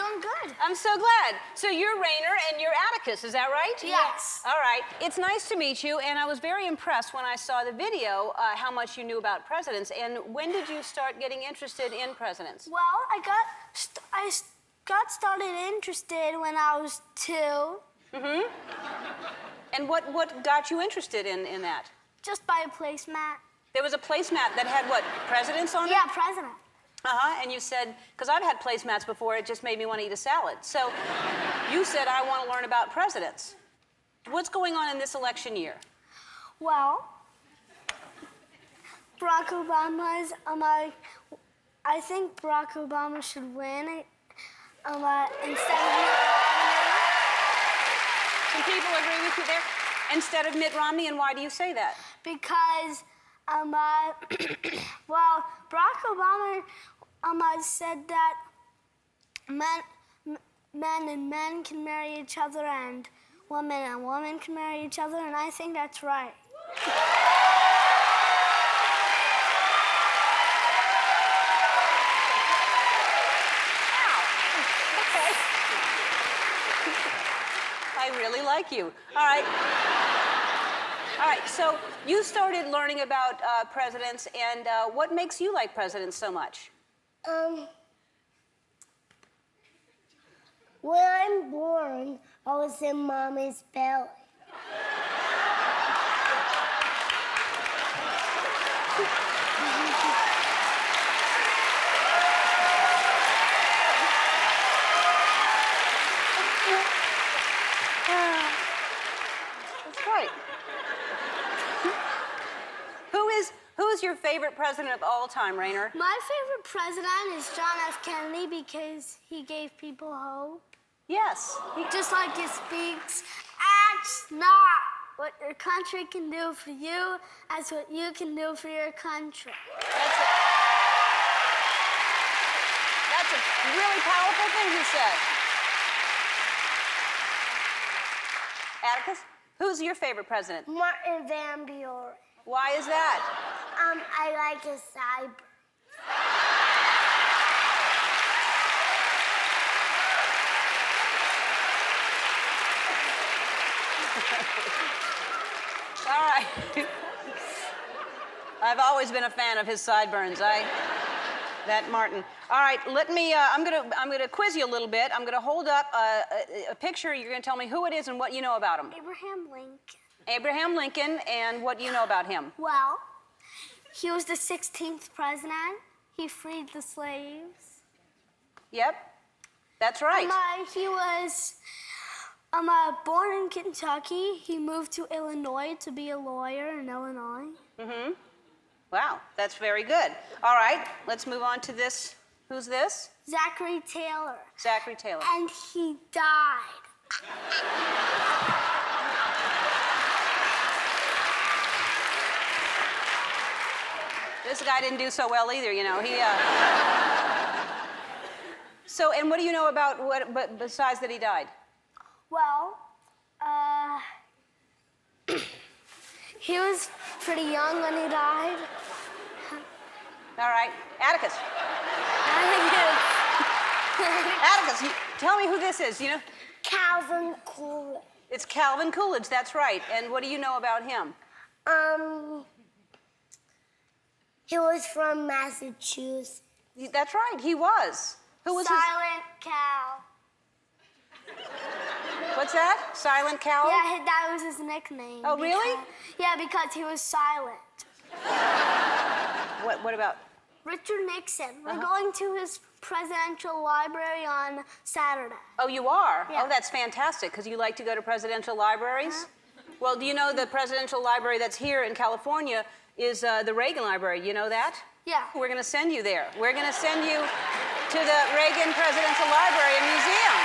doing good. I'm so glad. So you're Rainer and you're Atticus, is that right? Yes. All right. It's nice to meet you, and I was very impressed when I saw the video how much you knew about presidents. And when did you start getting interested in presidents? Well, I got started interested when I was 2. Mm-hmm. And what got you interested in that? Just by a placemat. There was a placemat that had what, presidents on it? Yeah, president. Uh-huh, and you said, because I've had placemats before, it just made me want to eat a salad. So you said, I want to learn about presidents. What's going on in this election year? Well, Barack Obama's, I think Barack Obama should win instead of Mitt Romney. Some people agree with you there. Instead of Mitt Romney, and why do you say that? Because, well, Barack Obama said that men and men can marry each other and women can marry each other, and I think that's right. I really like you. All right. All right, so you started learning about presidents, and what makes you like presidents so much? When I'm born, I was in Mommy's belly. That's right. Who is your favorite president of all time, Rainer? My favorite president is John F. Kennedy because he gave people hope. Yes. Just like he speaks, ask not what your country can do for you, as what you can do for your country. That's a really powerful thing he said. Atticus, who's your favorite president? Martin Van Buren. Why is that? I like his sideburns. All right. I've always been a fan of his sideburns. That Martin. All right, let me. I'm gonna quiz you a little bit. I'm gonna hold up a picture. You're gonna tell me who it is and what you know about him. Abraham Lincoln. Abraham Lincoln, and what do you know about him? Well, he was the 16th president. He freed the slaves. Yep, that's right. He was born in Kentucky. He moved to Illinois to be a lawyer in Illinois. Mm-hmm. Wow, that's very good. All right, let's move on to this. Who's this? Zachary Taylor. Zachary Taylor. And he died. This guy didn't do so well either, you know. So, and what do you know about but besides that he died? Well, he was pretty young when he died. All right, Atticus. Atticus, tell me who this is, you know? Calvin Coolidge. It's Calvin Coolidge, that's right. And what do you know about him? He was from Massachusetts. That's right, he was. Who was Silent Cal. What's that? Silent Cow? Yeah, that was his nickname. Oh, really? Yeah, because he was silent. What about? Richard Nixon. We're going to his presidential library on Saturday. Oh, you are? Yeah. Oh, that's fantastic, because you like to go to presidential libraries? Well, do you know the presidential library that's here in California is the Reagan Library? You know that? Yeah. We're going to send you there. We're going to send you to the Reagan Presidential Library and Museum.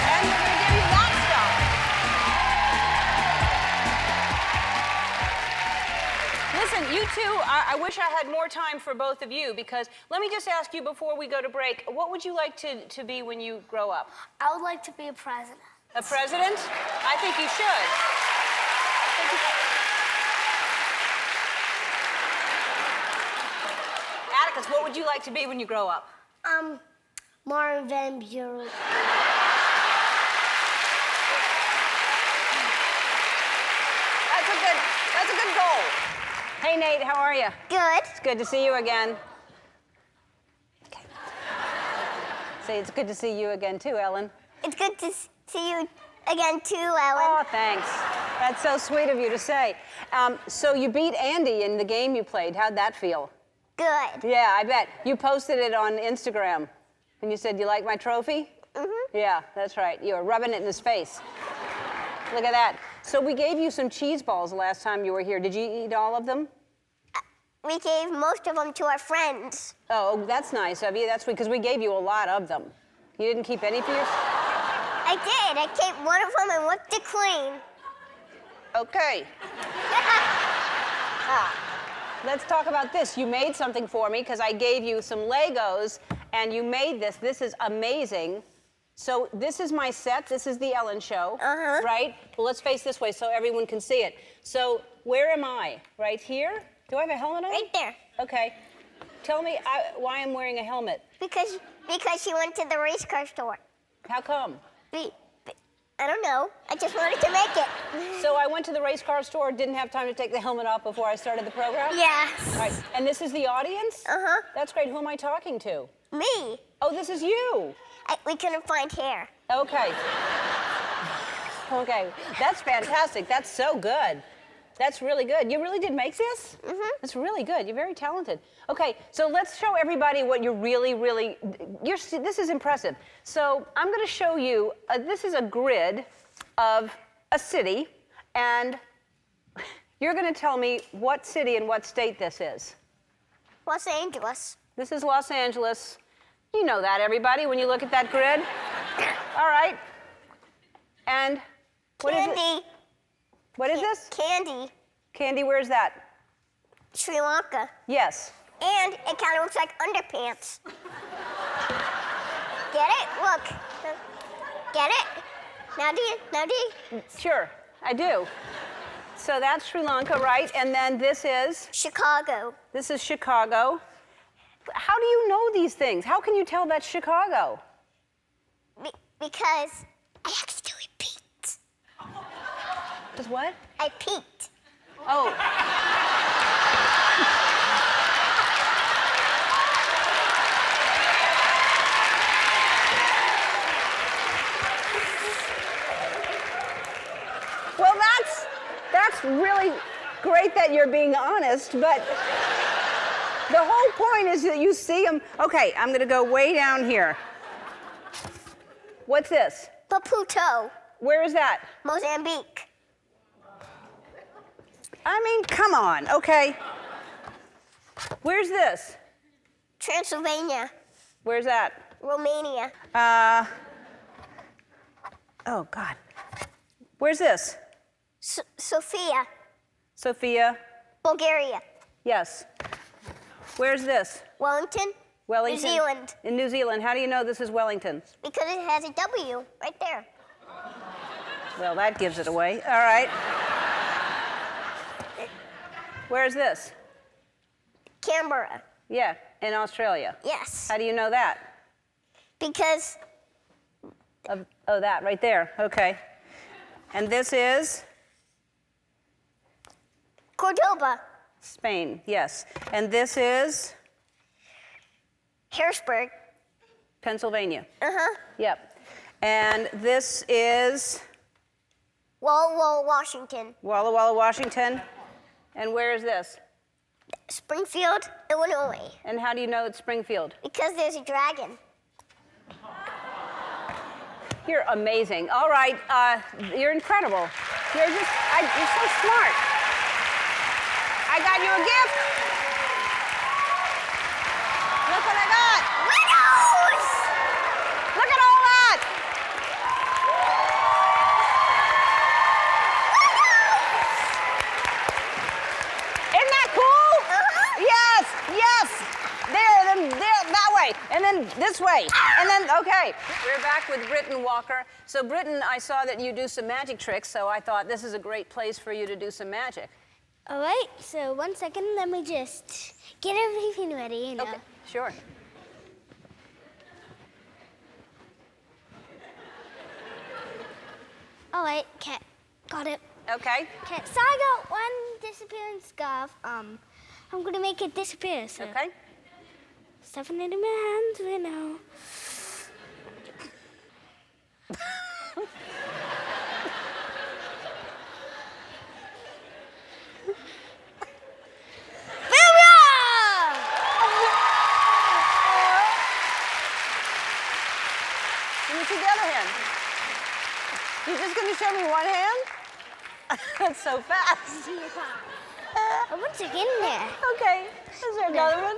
And we're going to give you that stuff. Listen, you two, I wish I had more time for both of you, because let me just ask you before we go to break, what would you like to be when you grow up? I would like to be a president. A president? I think you should. Atticus, what would you like to be when you grow up? Marvin Van Buren. That's a good goal. Hey, Nate, how are you? Good. It's good to see you again. Okay. Say it's good to see you again too, Ellen. It's good to see you again too, Ellen. Oh, thanks. That's so sweet of you to say. So you beat Andy in the game you played. How'd that feel? Good. Yeah, I bet. You posted it on Instagram, and you said, "You like my trophy?" Mm-hmm. Yeah, that's right. You were rubbing it in his face. Look at that. So we gave you some cheese balls the last time you were here. Did you eat all of them? We gave most of them to our friends. Oh, that's nice of you. That's because we gave you a lot of them. You didn't keep any for yourself? I did. I kept one of them and whipped it clean. Okay. Let's talk about this. You made something for me because I gave you some Legos and you made this. This is amazing. So this is my set. This is The Ellen Show, right? Well, let's face this way so everyone can see it. So where am I? Right here? Do I have a helmet on? Right there. Okay. Tell me why I'm wearing a helmet. Because she went to the race car store. How come? I don't know. I just wanted to make it. So I went to the race car store, didn't have time to take the helmet off before I started the program? Yes. All right. And this is the audience? Uh-huh. That's great. Who am I talking to? Me. Oh, this is you. We couldn't find hair. Okay. Okay. That's fantastic. That's so good. That's really good. You really did make this? Mm-hmm. That's really good. You're very talented. Okay, so let's show everybody what you're really, this is impressive. So I'm going to show you, this is a grid of a city, and you're going to tell me what city and what state this is. Los Angeles. This is Los Angeles. You know that, everybody, when you look at that grid. All right. And what is it? Candy. What is this? Candy. Candy, where's that? Sri Lanka. Yes. And it kind of looks like underpants. Get it? Look. Get it? Now do you? Sure, I do. So that's Sri Lanka, right? And then this is? Chicago. This is Chicago. How do you know these things? How can you tell that's Chicago? Because I accidentally peeked. Because what? I peeked. Oh. Well, that's really great that you're being honest, but the whole point is that you see them. Okay, I'm going to go way down here. What's this? Maputo. Where is that? Mozambique. I mean, come on, okay. Where's this? Transylvania. Where's that? Romania. Oh, God. Where's this? Sofia. Sofia. Bulgaria. Yes. Where's this? Wellington. Wellington. New Zealand. In New Zealand. How do you know this is Wellington? Because it has a W right there. Well, that gives it away. All right. Where's this? Canberra. Yeah, in Australia. Yes. How do you know that? Because Oh, that right there. Okay. And this is? Cordoba. Spain, yes. And this is? Harrisburg. Pennsylvania. Uh-huh. Yep. And this is? Walla Walla, Washington. Walla Walla, Washington. And where is this? Springfield, Illinois. And how do you know it's Springfield? Because there's a dragon. You're amazing. All right, you're incredible. You're so smart. I got you a gift. Look what I got. Legos! Look at all that. Isn't that cool? Yes, yes. There, that way, and then this way, and then, okay. We're back with Britton Walker. So Britton, I saw that you do some magic tricks, so I thought this is a great place for you to do some magic. All right, so 1 second, let me just get everything ready, you know. Okay, sure. All right, okay. Got it. Okay. Okay, so I got one disappearance scarf. I'm gonna make it disappear. So. Okay. Stuffing it in my hands right now. Let me see the other hand. You're just gonna show me one hand? That's so fast. What's in there? Okay. Is there another one?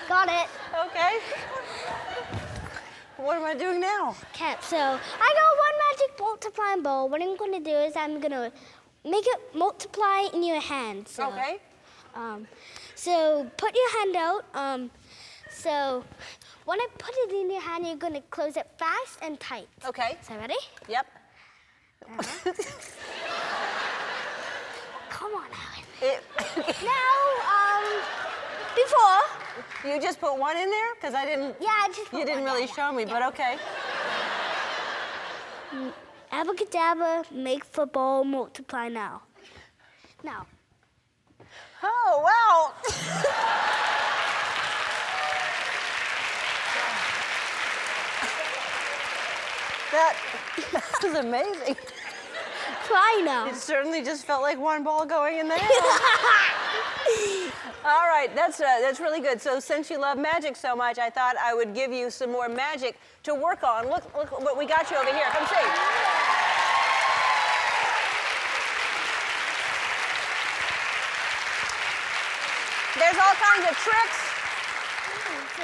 Got it. Okay. What am I doing now? Okay, so I got one magic multiplying ball. What I'm gonna do is I'm gonna make it multiply in your hand. So, Okay. So put your hand out. So when I put it in your hand, you're gonna close it fast and tight. Okay. So ready? Yep. Come on, Alan. Now, before. You just put one in there? Because I didn't. Yeah, I just put You didn't one, really yeah, show me, yeah. but okay. Abracadabra, make football, multiply now. Now. Oh, wow. That was amazing. Try now. It certainly just felt like one ball going in there. All right, that's really good. So since you love magic so much, I thought I would give you some more magic to work on. Look what we got you over here. Come see. There's all kinds of tricks.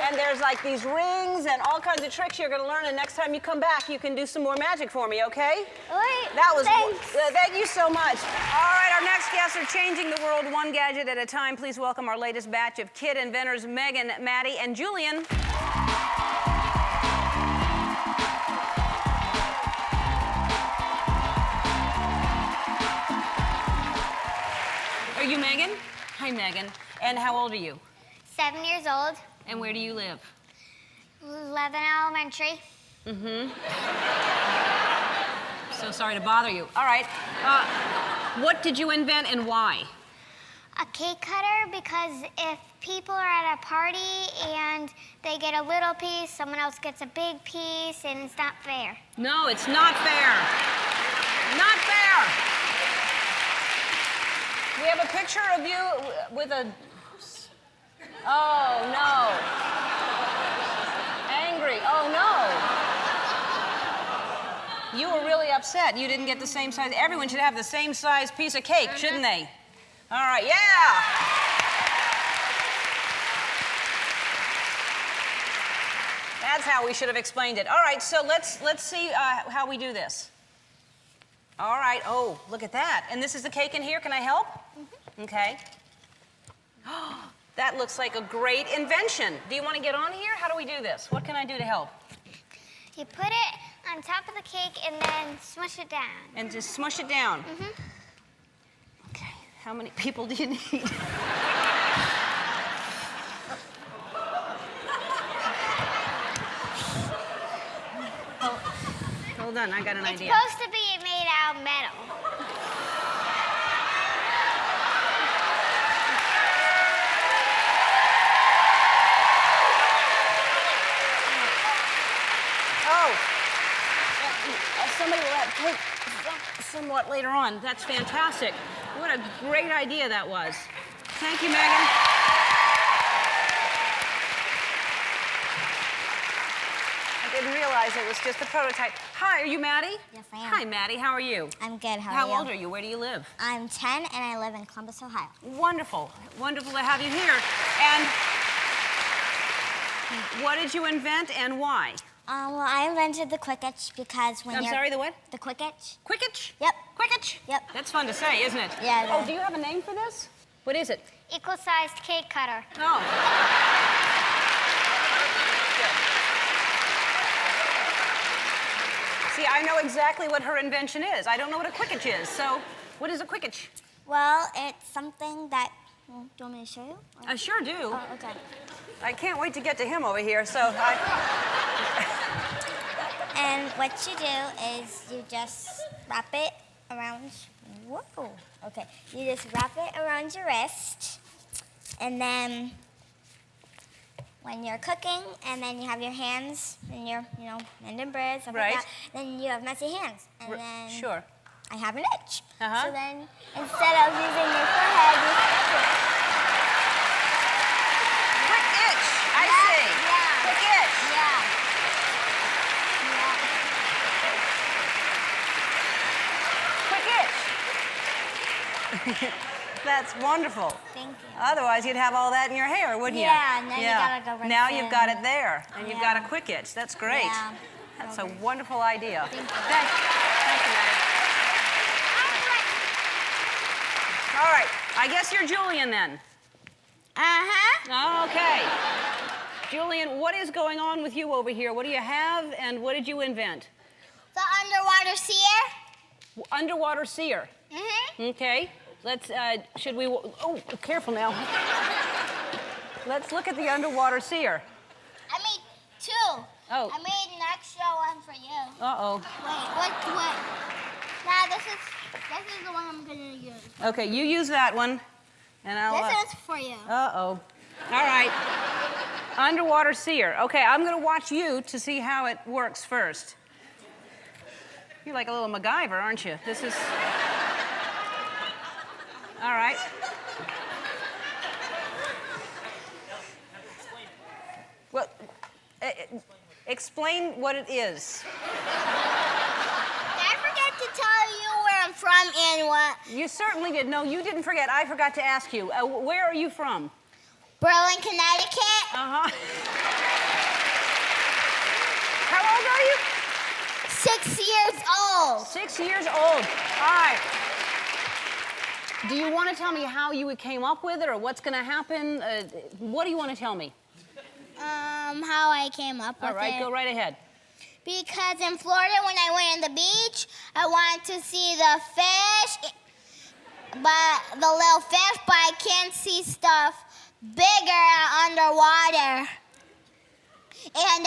And there's like these rings and all kinds of tricks you're going to learn. And next time you come back, you can do some more magic for me, okay? All right. That was. Thanks. Thank you so much. All right, our next guests are changing the world one gadget at a time. Please welcome our latest batch of kid inventors, Megan, Maddie, and Julian. Are you Megan? Hi, Megan. And how old are you? 7 years old. And where do you live? 11 Elementary. So sorry to bother you. All right. What did you invent and why? A cake cutter, because if people are at a party and they get a little piece, someone else gets a big piece, and it's not fair. No, it's not fair. Not fair. We have a picture of you with a... Oh, no. Angry. Oh, no. You were really upset. You didn't get the same size. Everyone should have the same size piece of cake, shouldn't they? All right, yeah. That's how we should have explained it. All right, so let's see how we do this. All right. Oh, look at that. And this is the cake in here. Can I help? Mm-hmm. Okay. That looks like a great invention. Do you want to get on here? How do we do this? What can I do to help? You put it on top of the cake and then smush it down. And just smush it down. Mm-hmm. Okay. How many people do you need? Hold on, I got an idea. It's supposed to be made out of metal. Oh, somebody will have cake somewhat later on. That's fantastic. What a great idea that was. Thank you, Megan. I didn't realize it was just a prototype. Hi, are you Maddie? Yes, I am. Hi, Maddie. How are you? I'm good. How are you? How old are you? Where do you live? I'm 10 and I live in Columbus, Ohio. Wonderful. Wonderful to have you here. And what did you invent and why? Well, I invented the quick itch because when I'm you're... sorry, the what? The quick itch. Quick itch? Yep. Quick itch? Yep. That's fun to say, isn't it? Yeah, it Oh, is. do you have a name for this? What is it? Equal-sized cake cutter. Oh. See, I know exactly what her invention is. I don't know what a quickitch is. So, what is a quickitch? Well, it's something that... Well, do you want me to show you? I sure do. Oh, okay. I can't wait to get to him over here, so And what you do is you just wrap it around... Whoa. Okay. You just wrap it around your wrist. And then when you're cooking and then you have your hands and you're, mending bread, stuff Right. like that, then you have messy hands. And then Sure. I have an itch. Uh-huh. So then instead of using your forehead, you scratch it. Quick itch. I Yeah, see. yeah. Quick itch. Yeah. Quick itch. That's wonderful. Thank you. Otherwise, you'd have all that in your hair, wouldn't you? Yeah, now you gotta go right Now in. you've got it there, and you've got a Yeah. quick itch. That's great. Yeah. That's a wonderful idea. Thank you. Thank you, Maddie. All right. I guess you're Julian then. Uh-huh. Okay. Julian, what is going on with you over here? What do you have, and what did you invent? The underwater seer. Underwater seer. Mm-hmm. Okay. Let's, should we, oh, careful now. Let's look at the underwater seer. I made two. Oh. I made an extra one for you. Uh-oh. Wait, what? Now this is the one I'm gonna use. Okay, you use that one, and I'll... This is for you. Uh-oh. All right. Underwater seer. Okay, I'm going to watch you to see how it works first. You're like a little MacGyver, aren't you? This is... All right. Well, explain what it is. Did I forget to tell you where I'm from and what? You certainly did. No, you didn't forget. I forgot to ask you. Where are you from? Berlin, Connecticut. Uh-huh. How old are you? 6 years old. 6 years old. All right. Do you want to tell me how you came up with it or what's going to happen? What do you want to tell me? How I came up with it. All right, go right ahead. Because in Florida, when I went on the beach, I wanted to see the fish, but the little fish, but I can't see stuff bigger underwater. And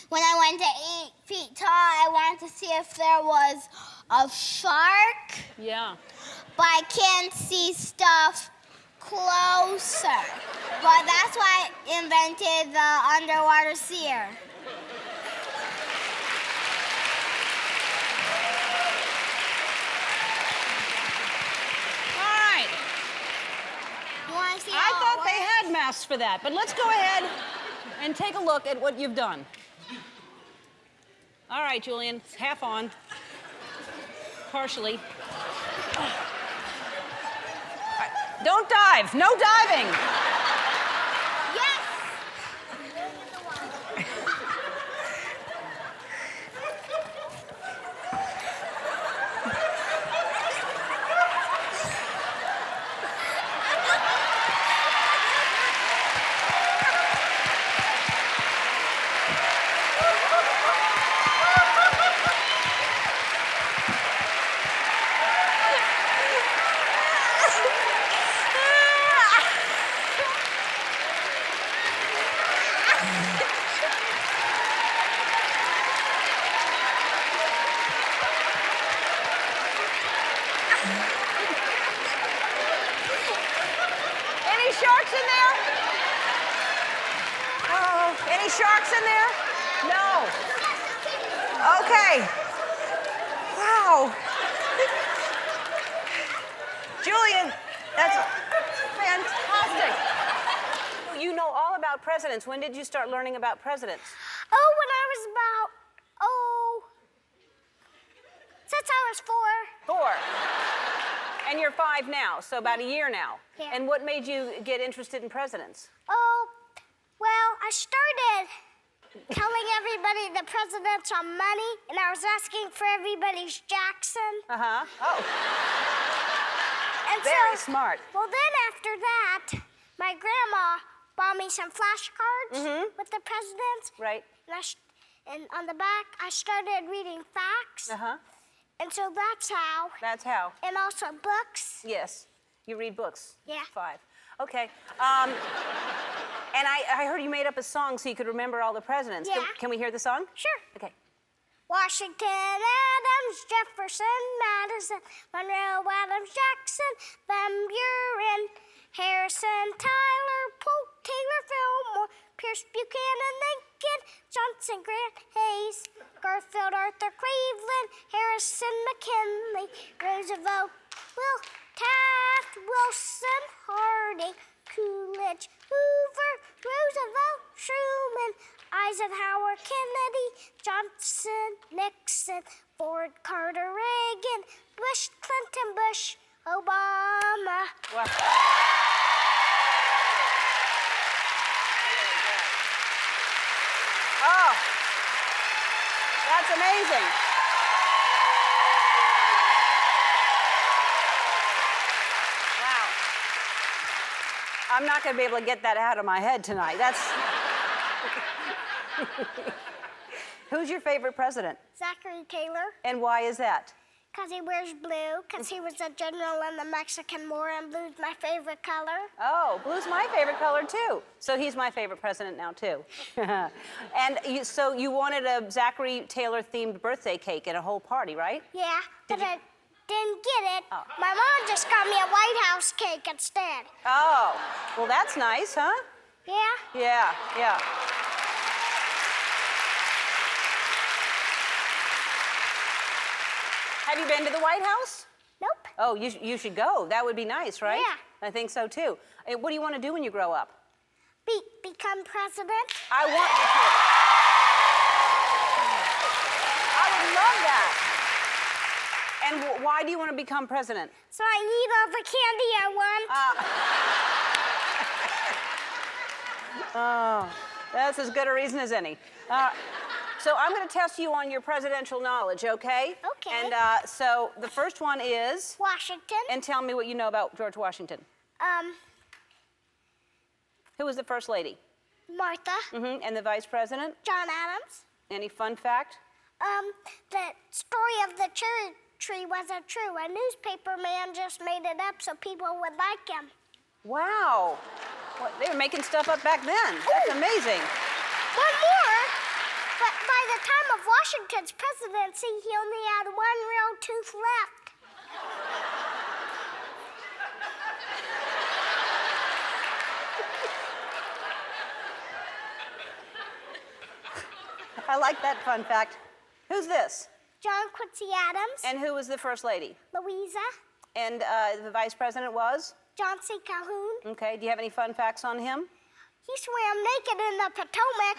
when I went to 8 feet tall, I wanted to see if there was a shark, Yeah. but I can't see stuff closer. But that's why I invented the underwater seer. All right. You want to see I how it thought they works? had masks for that, but let's go ahead and take a look at what you've done. All right, Julian, it's half on. Partially. Don't dive. No diving. Yes! Any sharks in there? Oh, any sharks in there? No. Okay. Wow. Julian, that's fantastic. You know all about presidents. When did you start learning about presidents? Oh, when I was about, since I was 4. 4. And you're 5 now, so about a year now. Yeah. And what made you get interested in presidents? Oh, well, I started telling everybody the presidents are money, and I was asking for everybody's Jackson. Uh-huh. Oh. And Very so, smart. Well, then after that, my grandma bought me some flashcards with the presidents. Right. And on the back, I started reading facts. Uh-huh. And so that's how. That's how. And also books. Yes. You read books? Yeah. 5. Okay. And I heard you made up a song so you could remember all the presidents. Yeah. Can we hear the song? Sure. Okay. Washington, Adams, Jefferson, Madison, Monroe, Adams, Jackson, Van Buren, Harrison, Tyler, Polk, Taylor, Fillmore, Pierce, Buchanan, Lincoln, Johnson, Grant, Hayes, Garfield, Arthur, Cleveland, Harrison, McKinley, Roosevelt, Will, Taft, Wilson, Harding, Coolidge, Hoover, Roosevelt, Truman, Eisenhower, Kennedy, Johnson, Nixon, Ford, Carter, Reagan, Bush, Clinton, Bush, Obama. Wow. Oh, that's amazing. Wow. I'm not going to be able to get that out of my head tonight. That's. Who's your favorite president? Zachary Taylor, And why is that? because he wears blue, because he was a general in the Mexican War, and blue's my favorite color. Oh, blue's my favorite color too. So he's my favorite president now too. And so you wanted a Zachary Taylor themed birthday cake and a whole party, right? Yeah, but Did you- I didn't get it. Oh. My mom just got me a White House cake instead. Oh, well that's nice, huh? Yeah? Yeah, yeah. Have you been to the White House? Nope. Oh, you should go. That would be nice, right? Yeah. I think so too. What do you want to do when you grow up? Become president? I want you to. I would love that. And why do you want to become president? So I eat all the candy I want. Oh, that's as good a reason as any. So I'm going to test you on your presidential knowledge, okay? Okay. And so the first one is, Washington. and tell me what you know about George Washington. Who was the first lady? Martha. And the vice president? John Adams. Any fun fact? The story of the cherry tree wasn't true. A newspaper man just made it up so people would like him. Wow. What, they were making stuff up back then. That's amazing. One more. But by the time of Washington's presidency, he only had one real tooth left. I like that fun fact. Who's this? John Quincy Adams. And who was the first lady? Louisa. And the vice president was? John C. Calhoun. Okay, do you have any fun facts on him? He swam naked in the Potomac.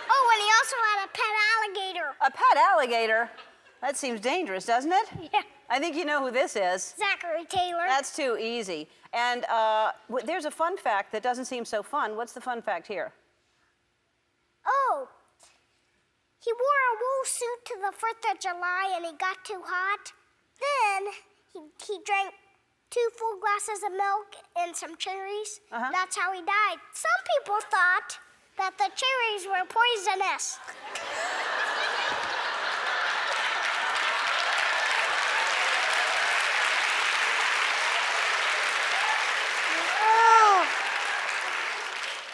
Oh, and he also had a pet alligator. A pet alligator? That seems dangerous, doesn't it? Yeah. I think you know who this is. Zachary Taylor. That's too easy. And there's a fun fact that doesn't seem so fun. What's the fun fact here? Oh, he wore a wool suit to the 4th of July and he got too hot. Then he drank 2 full glasses of milk and some cherries. That's how he died. Some people thought that the cherries were poisonous.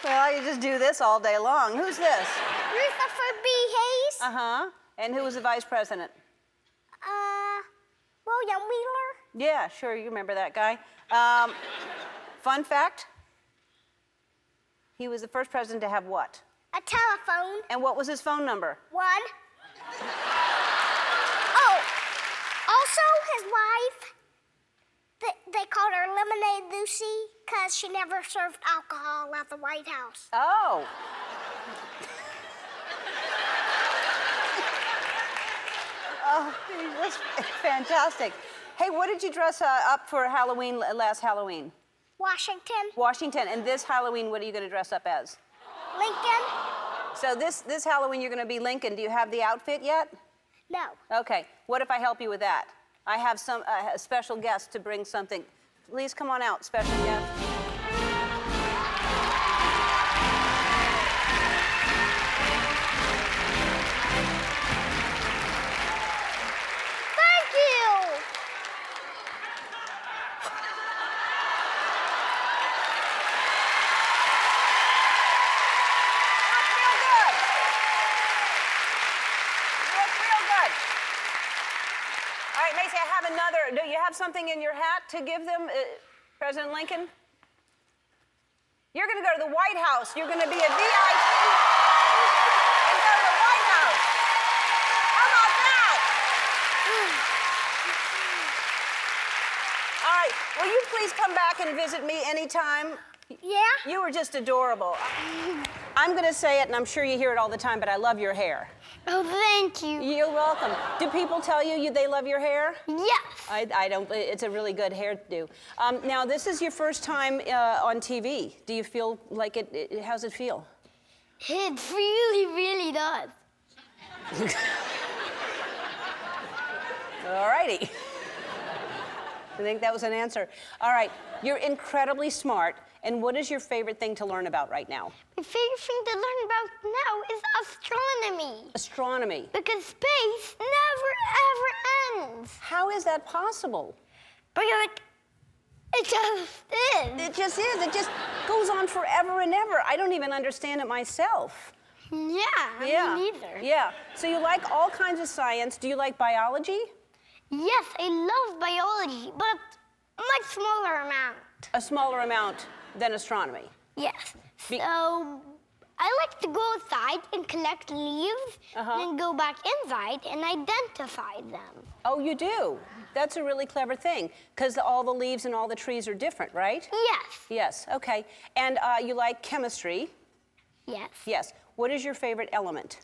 Well, you just do this all day long. Who's this? Rutherford B. Hayes. Uh-huh. And who was the vice president? William Wheeler. Yeah, sure, you remember that guy. Fun fact? He was the first president to have what? A telephone. And what was his phone number? 1. Oh, also his wife, they called her Lemonade Lucy because she never served alcohol at the White House. Oh. Oh, that's fantastic. Hey, what did you dress up for Halloween last Halloween? Washington. Washington. And this Halloween, what are you going to dress up as? Lincoln. So this Halloween, you're going to be Lincoln. Do you have the outfit yet? No. Okay, what if I help you with that? I have a special guest to bring something. Please come on out, special guest. Thank you. All right, Macy, I have another. Do you have something in your hat to give them, President Lincoln? You're going to go to the White House. You're going to be a VIP and go to the White House. How about that? All right, will you please come back and visit me anytime? Yeah? You were just adorable. I'm going to say it, and I'm sure you hear it all the time, but I love your hair. Oh, thank you. You're welcome. Do people tell you they love your hair? Yes. I don't. It's a really good hairdo. Now, this is your first time on TV. Do you feel like it? How's it feel? It really, really does. All righty. I think that was an answer. All right. You're incredibly smart. And what is your favorite thing to learn about right now? My favorite thing to learn about now is astronomy. Astronomy. Because space never, ever ends. How is that possible? Because it just is. It just is. It just goes on forever and ever. I don't even understand it myself. Yeah, me neither. Yeah. So you like all kinds of science. Do you like biology? Yes, I love biology, but a much smaller amount. A smaller amount than astronomy. Yes. So I like to go outside and collect leaves, and then go back inside and identify them. Oh, you do? That's a really clever thing, because all the leaves and all the trees are different, right? Yes. Yes, okay. And you like chemistry? Yes. Yes. What is your favorite element?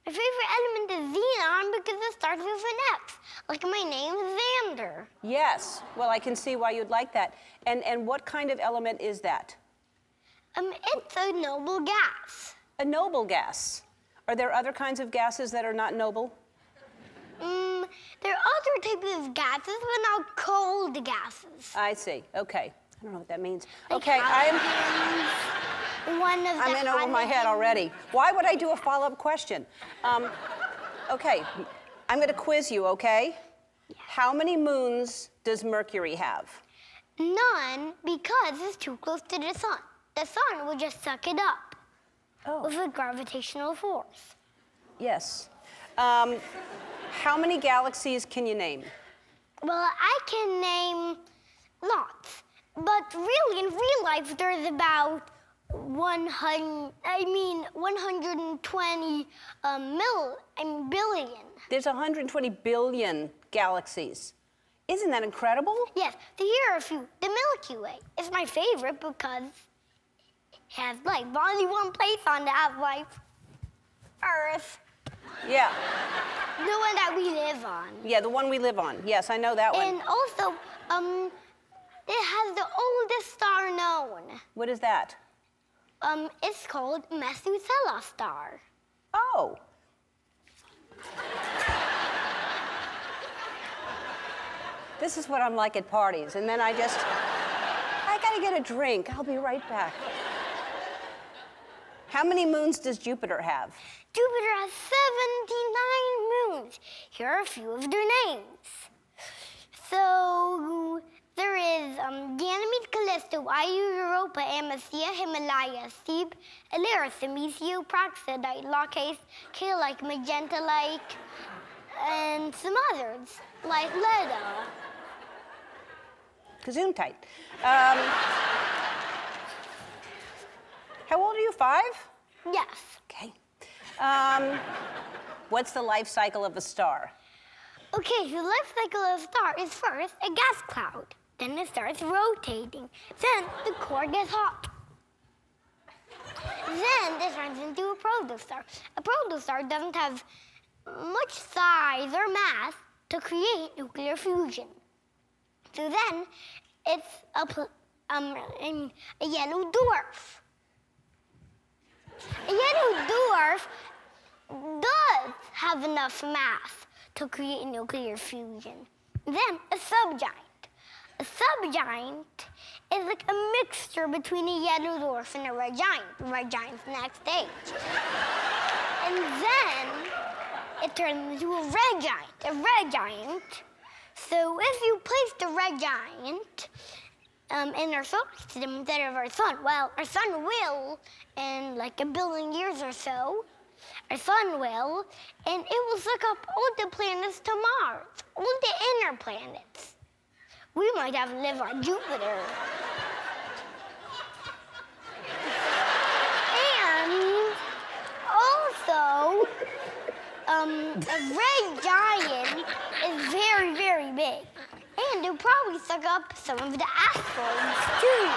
My favorite element is xenon because it starts with an X. Like my name is Xander. Yes. Well, I can see why you'd like that. And what kind of element is that? It's a noble gas. A noble gas. Are there other kinds of gases that are not noble? There are other types of gases, but not cold gases. I see. Okay. I don't know what that means. Like Okay, I'm in over my head already. Why would I do a follow-up question? Okay, I'm going to quiz you, okay? How many moons does Mercury have? None, because it's too close to the sun. The sun will just suck it up with a gravitational force. Yes. How many galaxies can you name? Well, I can name lots, but really, in real life, there's about 120 billion. There's 120 billion galaxies. Isn't that incredible? Yes, here are a few. The Milky Way is my favorite because it has life. Only one place on that has life. Earth. Yeah. The one that we live on. Yeah, the one we live on. Yes, I know that one. And also, it has the oldest star known. What is that? It's called Methuselah star. Oh. This is what I'm like at parties, and then I gotta get a drink. I'll be right back. How many moons does Jupiter have? Jupiter has 79 moons. Here are a few of their names. So there is Ganymede, Callisto, Io, Europa, Amasya, Himalaya, Thebe, Erythemesio, Praxidite, Laches, K-like, Magenta-like, and some others, like Leda. Gesundheit. How old are you, 5? Yes. Okay. What's the life cycle of a star? Okay, so the life cycle of a star is first a gas cloud. Then it starts rotating. Then the core gets hot. Then it turns into a protostar. A protostar doesn't have much size or mass to create nuclear fusion. So then it's a yellow dwarf. A yellow dwarf does have enough mass to create nuclear fusion. Then a subgiant. A subgiant is like a mixture between a yellow dwarf and a red giant. The red giant's the next stage. And then it turns into a red giant. A red giant. So if you place the red giant in our solar system instead of our sun, well, our sun will, in like 1 billion years or so, our sun will, and it will suck up all the planets to Mars, all the inner planets. We might have to live on Jupiter. And also, a red giant is very, very big. And it'll probably suck up some of the asteroids, too.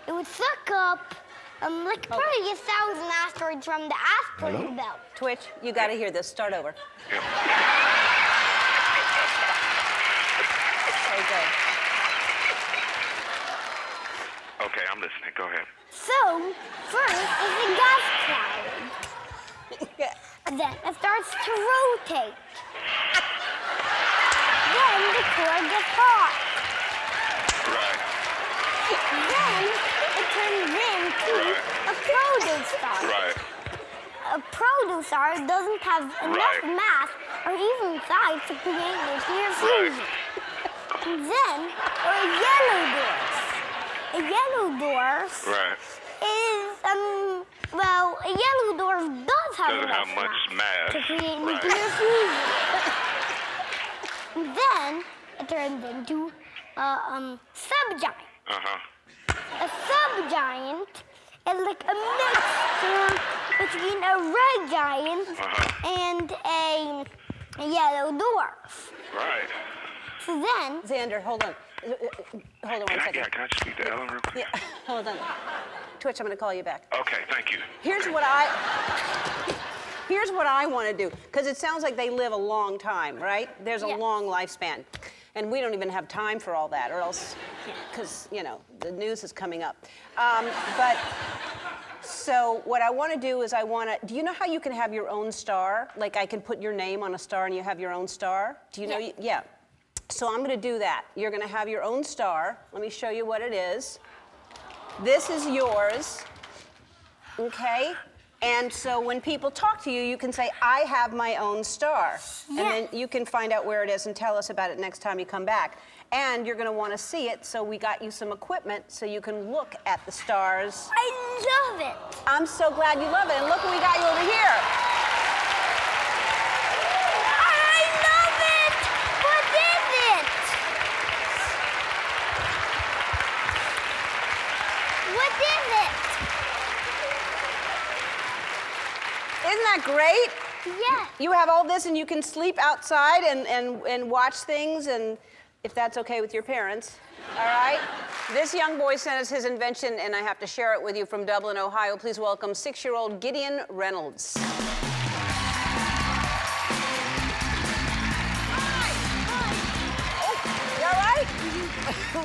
It would suck up, like probably 1,000 asteroids from the asteroid belt. Twitch, you got to hear this. Start over. Okay. Okay, I'm listening. Go ahead. So, first is the gas cloud. Then it starts to rotate. Then the core gets hot. Right. Then it turns into a protostar. Right. A protostar doesn't have enough mass or even size to create nuclear fusion. And then there are yellow dwarfs. A yellow dwarf is, well, a yellow dwarf does have Doesn't enough have much mass. to create nuclear fusion. And then it turns into a subgiant. A subgiant is like a mixture between a red giant and a yellow dwarf. Right. So then... Xander, hold on. Hold on 1 second. Can I speak to Ellen real quick? Yeah, hold on. Twitch, I'm going to call you back. Okay, thank you. Here's what I want to do, because it sounds like they live a long time, right? There's a long lifespan. And we don't even have time for all that, or else, because, you know, the news is coming up. So what I want to do is do you know how you can have your own star? Like I can put your name on a star and you have your own star? Do you know? Yeah. So I'm going to do that. You're going to have your own star. Let me show you what it is. This is yours, okay? And so when people talk to you, you can say, I have my own star. Yeah. And then you can find out where it is and tell us about it next time you come back. And you're going to want to see it, so we got you some equipment so you can look at the stars. I love it. I'm so glad you love it. And look what we got you over here. I love it! What is it? What is it? Isn't that great? Yeah. You have all this and you can sleep outside and watch things, and if that's okay with your parents, all right? This young boy sent us his invention, and I have to share it with you from Dublin, Ohio. Please welcome 6-year-old Gideon Reynolds. You all right?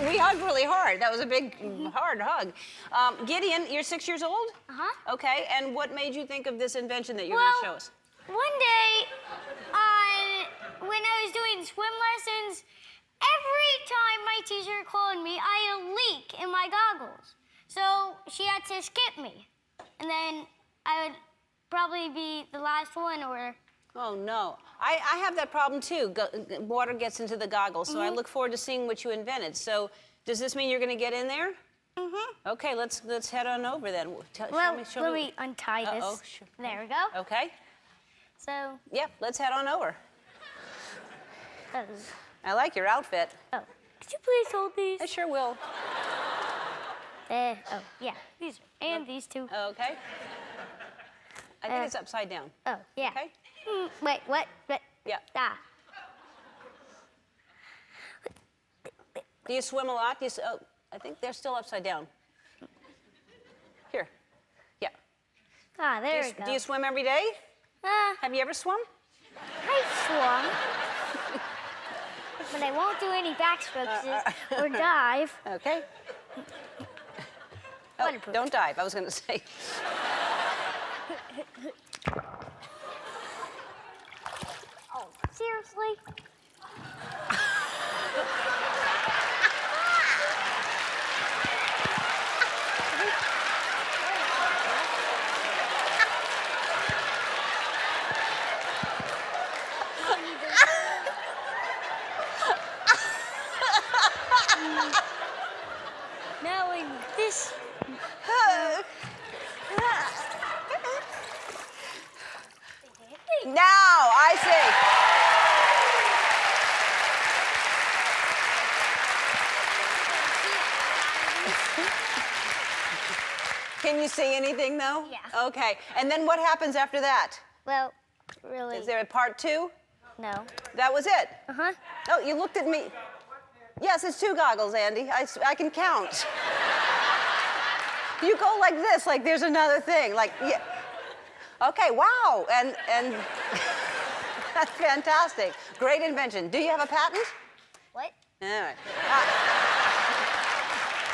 We hugged really hard. That was a big, hard hug. Gideon, you're 6 years old? Uh-huh. Okay, and what made you think of this invention that you're going to show us? One day, when I was doing swim lessons, every time my teacher called me, I had a leak in my goggles. So she had to skip me. And then I would probably be the last one or... Oh, no. I have that problem, too. Water gets into the goggles, so I look forward to seeing what you invented. So does this mean you're going to get in there? Mm-hmm. Okay, let's head on over then. Show let me. me untie this. Uh-oh, sure. There we go. Okay. So... Yeah, let's head on over. Oh. I like your outfit. Oh. Could you please hold these? I sure will. Oh, yeah. These and these two. Okay. I think it's upside down. Oh, yeah. Okay. Wait, what? Yeah. Ah. Do you swim a lot? I think they're still upside down. Here. Yeah. Ah, there we go. Do you swim every day? Have you ever swum? I swum. But I won't do any backstrokes or dive. Okay. Oh, don't dive, I was going to say. Seriously? Now in this. Now, I see. Can you see anything, though? Yeah. Okay. And then what happens after that? Well, really. Is there a part 2? No. That was it? Uh-huh. Oh, you looked at me. Yes, it's 2 goggles, Andy. I can count. You go like this, like there's another thing. Like, yeah. Okay, wow. And that's fantastic. Great invention. Do you have a patent? What? All right.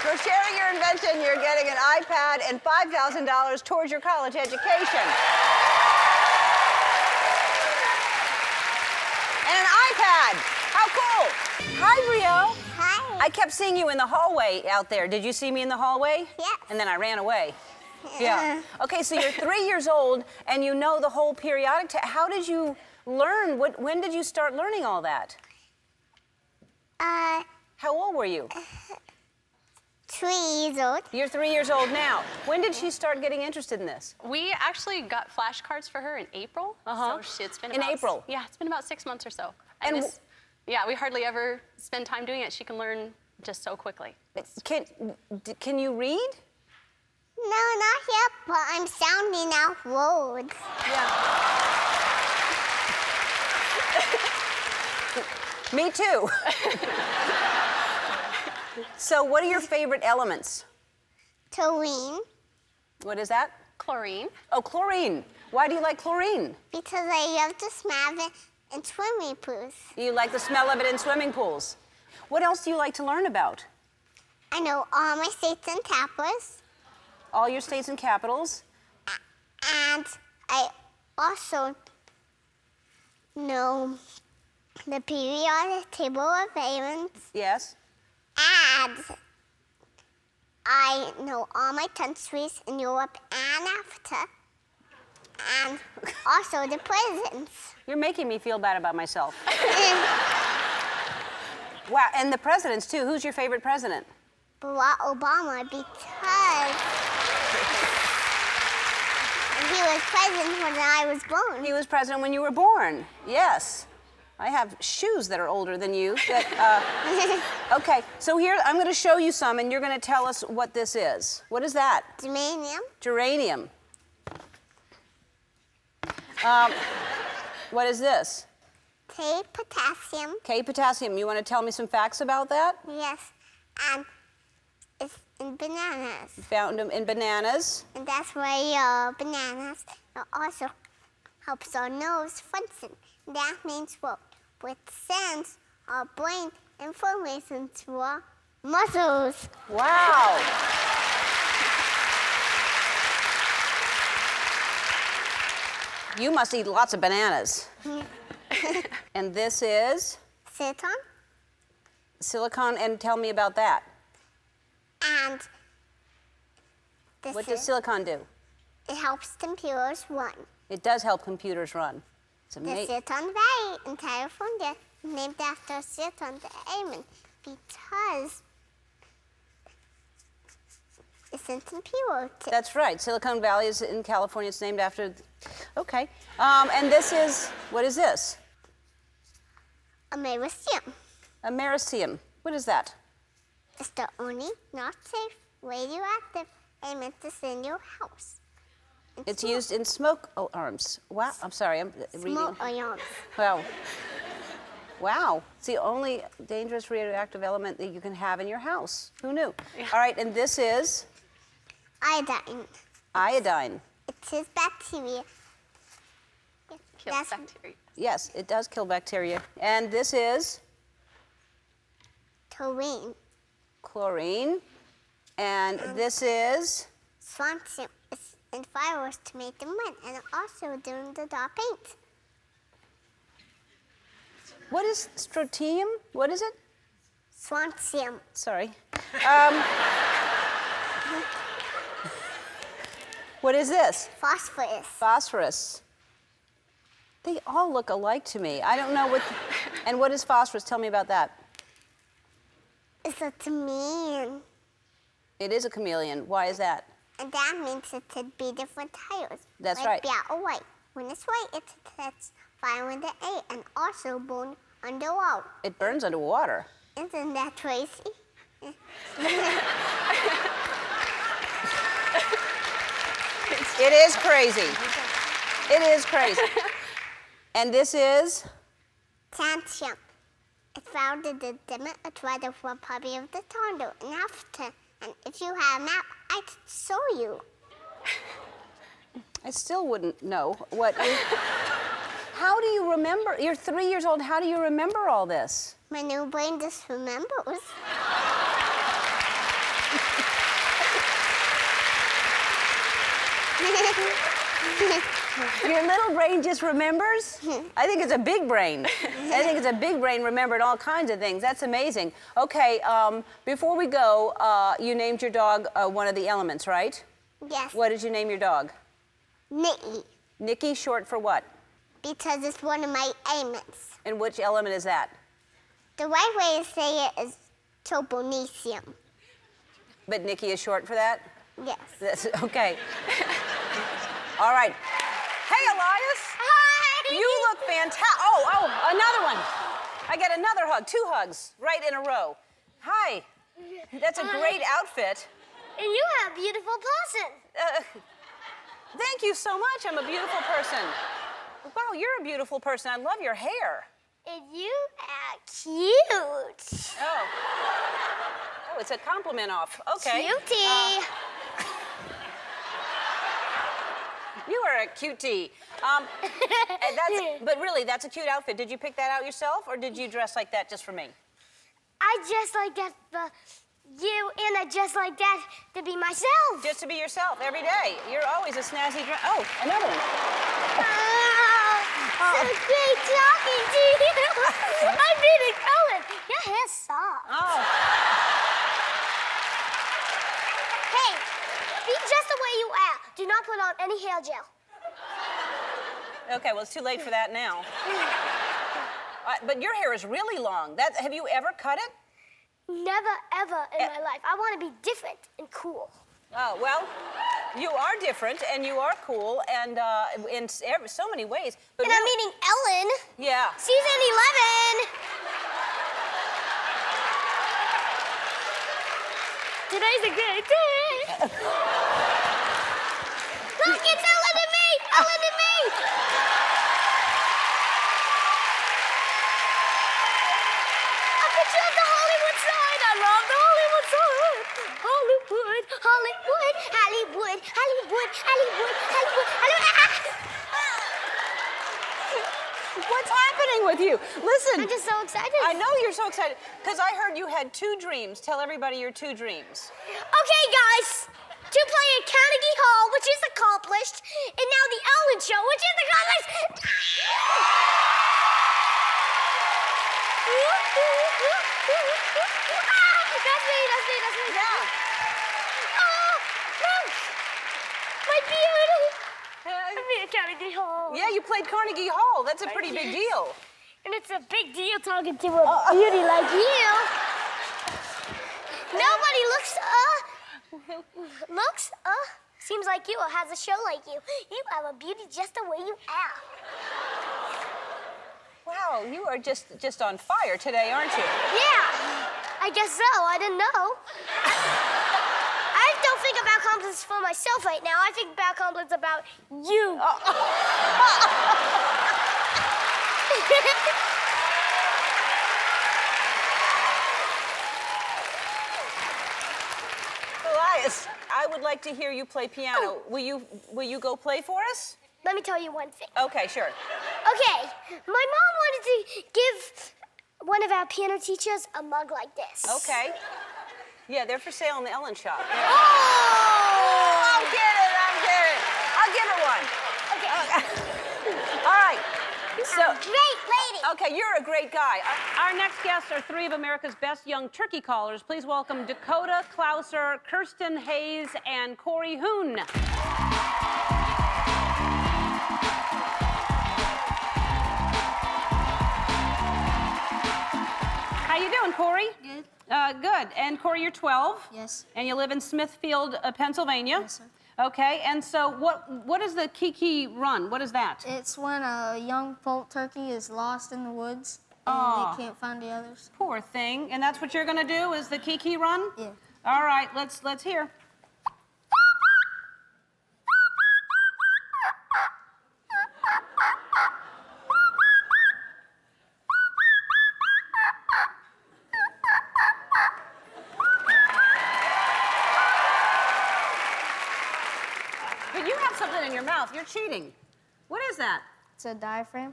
For sharing your invention, you're getting an iPad and $5,000 towards your college education. And an iPad. How cool. Hi, Rio. Hi. I kept seeing you in the hallway out there. Did you see me in the hallway? Yes. And then I ran away. Yeah. Okay, so you're 3 years old and you know the whole periodic table. How did you learn? When did you start learning all that? How old were you? 3 years old. You're 3 years old now. When did she start getting interested in this? We actually got flashcards for her in April. Uh-huh. So it's been In about, April? Yeah, it's been about 6 months or so. And Yeah, we hardly ever spend time doing it. She can learn just so quickly. Can you read? No, not yet, but I'm sounding out words. Me too. So what are your favorite elements? Chlorine, What is that? Chlorine. Oh, chlorine. Why do you like chlorine? because I love to smell it in swimming pools. You like the smell of it in swimming pools. What else do you like to learn about? I know all my states and capitals, All your states and capitals. and I also know the periodic table of elements, Yes. and I know all my countries in Europe and Africa, and also the presidents. You're making me feel bad about myself. Wow, and the presidents too. Who's your favorite president? Barack Obama, because he was president when I was born. He was president when you were born. Yes. I have shoes that are older than you. Okay, so here, I'm going to show you some, and you're going to tell us what this is. What is that? Germanium, Geranium. What is this? K, potassium, K potassium. You want to tell me some facts about that? yes, and it's in bananas. Found them in bananas. And that's why bananas also helps our nerves function. That means what? Which sends our brain information to our muscles. Wow. You must eat lots of bananas. And this is Silicon, silicon, and tell me about that. and this What is, does silicon do? it helps computers run. It does help computers run. It's The amazing. Silicon Valley in California is named after Silicon Diamond because it's in computer. That's right. Silicon Valley is in California. It's named after. Okay. And this is, what is this? Americium. Americium. What is that? It's the only not safe radioactive element that's in your house. It's used in smoke alarms. Wow. I'm sorry. I'm reading. Smoke alarms. Wow. Wow. It's the only dangerous radioactive element that you can have in your house. Who knew? All right. And this is Iodine. iodine. It is bacteria. Kills bacteria. Yes, it does kill bacteria. And this is Taurine. chlorine. And this is Swansea. It's in fireworks to make them wet, and also doing the dark paint. What is strontium? What is it? Swancium. Sorry. What is this? Phosphorus. Phosphorus. They all look alike to me. I don't know what. And what is phosphorus? Tell me about that. It's a chameleon. It is a chameleon. Why is that? And that means it could be different colors. That's like right. Black or white. When it's white, it catches fire when they eat and also burn underwater. It burns underwater. Isn't that crazy? It is crazy. It is crazy. And this is? Tantium. It's found in the Democratic Republic of the Congo in Africa. And if you have a map, I could show you. I still wouldn't know what. How do you remember? You're 3 years old. How do you remember all this? My new brain just remembers. Your little brain just remembers? I think it's a big brain. I think it's a big brain remembered all kinds of things. That's amazing. Okay, before we go, you named your dog one of the elements, right? Yes. What did you name your dog? Nikki. Nikki, short for what? Because it's one of my elements. And which element is that? The right way to say it is toponysium. But Nikki is short for that? Yes. That's, okay. All right. Hey, Elias. Hi! You look fantastic. Oh, another one. I got another hug. 2 hugs right in a row. Hi. That's a great outfit. And you have a beautiful person. Thank you so much. I'm a beautiful person. Wow, you're a beautiful person. I love your hair. And you are cute. Oh. Oh, it's a compliment off. Okay. Cutie. You are a cutie. But really, that's a cute outfit. Did you pick that out yourself, or did you dress like that just for me? I just like that for you, and I just like that to be myself. Just to be yourself every day. You're always a snazzy dress. Oh, another one. So great talking to you. I'm really Ellen. Your hair's soft. Oh. Hey, be just the way you are. Do not put on any hair gel. Okay, well, it's too late for that now. But your hair is really long. Have you ever cut it? Never, ever in my life. I want to be different and cool. Oh, well, you are different, and you are cool, and in so many ways. But And I'm meeting Ellen. Yeah. Season 11. Today's a great day. Look, it's Ellen and me! Ellen and me! A picture of the Hollywood sign. I love the Hollywood sign. Hollywood, Hollywood, Hollywood, Hollywood, Hollywood, Hollywood, Hollywood. What's happening with you? Listen. I'm just so excited. I know you're so excited, because I heard you had 2 dreams. Tell everybody your 2 dreams. Okay, guys. To play at Carnegie Hall, which is accomplished, and now The Ellen Show, which is accomplished. That's me. Yeah. Oh, look. My beauty. I'm at Carnegie Hall. Yeah, you played Carnegie Hall. That's a pretty big deal. And it's a big deal talking to a beauty like you. Nobody seems like you or has a show like you. You have a beauty just the way you are. Wow, you are just on fire today, aren't you? Yeah, I guess so. I didn't know. I don't think about compliments for myself right now. I think about compliments about you. Elias, I would like to hear you play piano. Will you go play for us? Let me tell you one thing. Okay, sure. Okay, my mom wanted to give one of our piano teachers a mug like this. Okay. Yeah, they're for sale in the Ellen shop. Oh! I'm kidding. I'll give her one. Okay. All right. So, Great lady. Okay, you're a great guy. Our next guests are three of America's best young turkey callers. Please welcome Dakota Klauser, Kirsten Hayes, and Corey Hoon. How you doing, Corey? Good. Good. And Corey, you're 12. Yes. And you live in Smithfield, Pennsylvania. Yes, sir. Okay. And so, what is the Kiki run? What is that? It's when a young poult turkey is lost in the woods and Aw. they can't find the others. Poor thing. And that's what you're gonna do? Is the Kiki run? Yeah. All right. Let's hear. But you have something in your mouth. You're cheating. What is that? It's a diaphragm.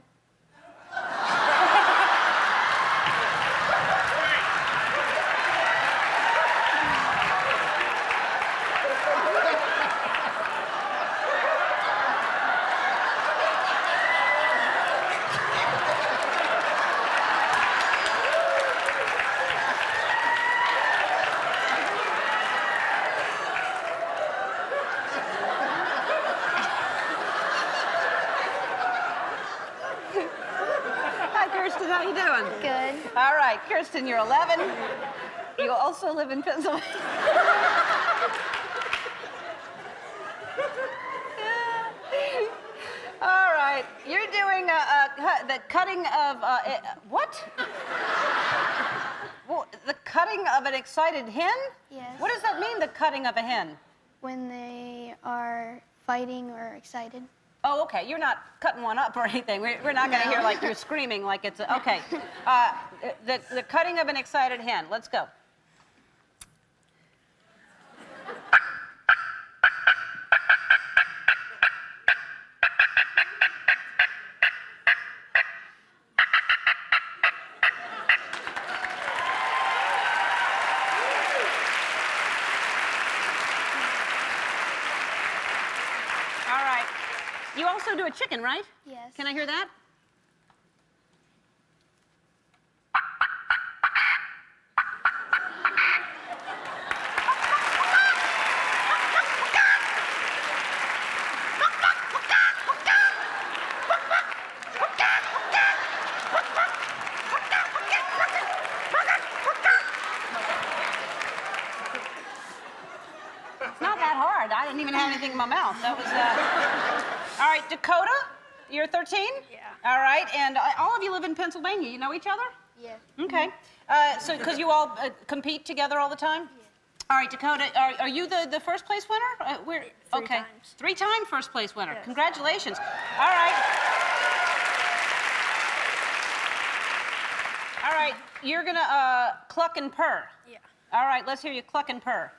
Hi, Kirsten. How you doing? Good. All right, Kirsten, you're 11. You also live in Pennsylvania. All right, you're doing the cutting of what? Well, the cutting of an excited hen? Yes. What does that mean, the cutting of a hen? When they are fighting or excited. Oh, okay. You're not cutting one up or anything. We're not going to hear like you're screaming like it's okay. The cutting of an excited hen. Let's go. All right. You also do a chicken, right? Yes. Can I hear that? It's not that hard. I didn't even have anything in my mouth. That was. All right, Dakota, you're 13? Yeah. All right, and all of you live in Pennsylvania. You know each other? Yeah. Okay. So, because you all compete together all the time? Yeah. All right, Dakota, are you the first place winner? We're, Three okay. times. 3-time first place winner. Yes. Congratulations. All right. All right, you're gonna cluck and purr. Yeah. All right, let's hear you cluck and purr.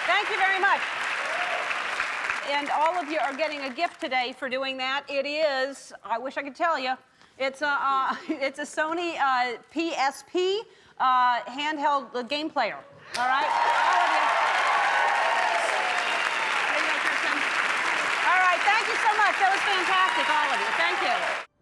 Thank you very much. And all of you are getting a gift today for doing that. It is, I wish I could tell you, it's a Sony PSP handheld game player. All right? All of you. There you go, Kirsten. All right, thank you so much. That was fantastic, all of you. Thank you.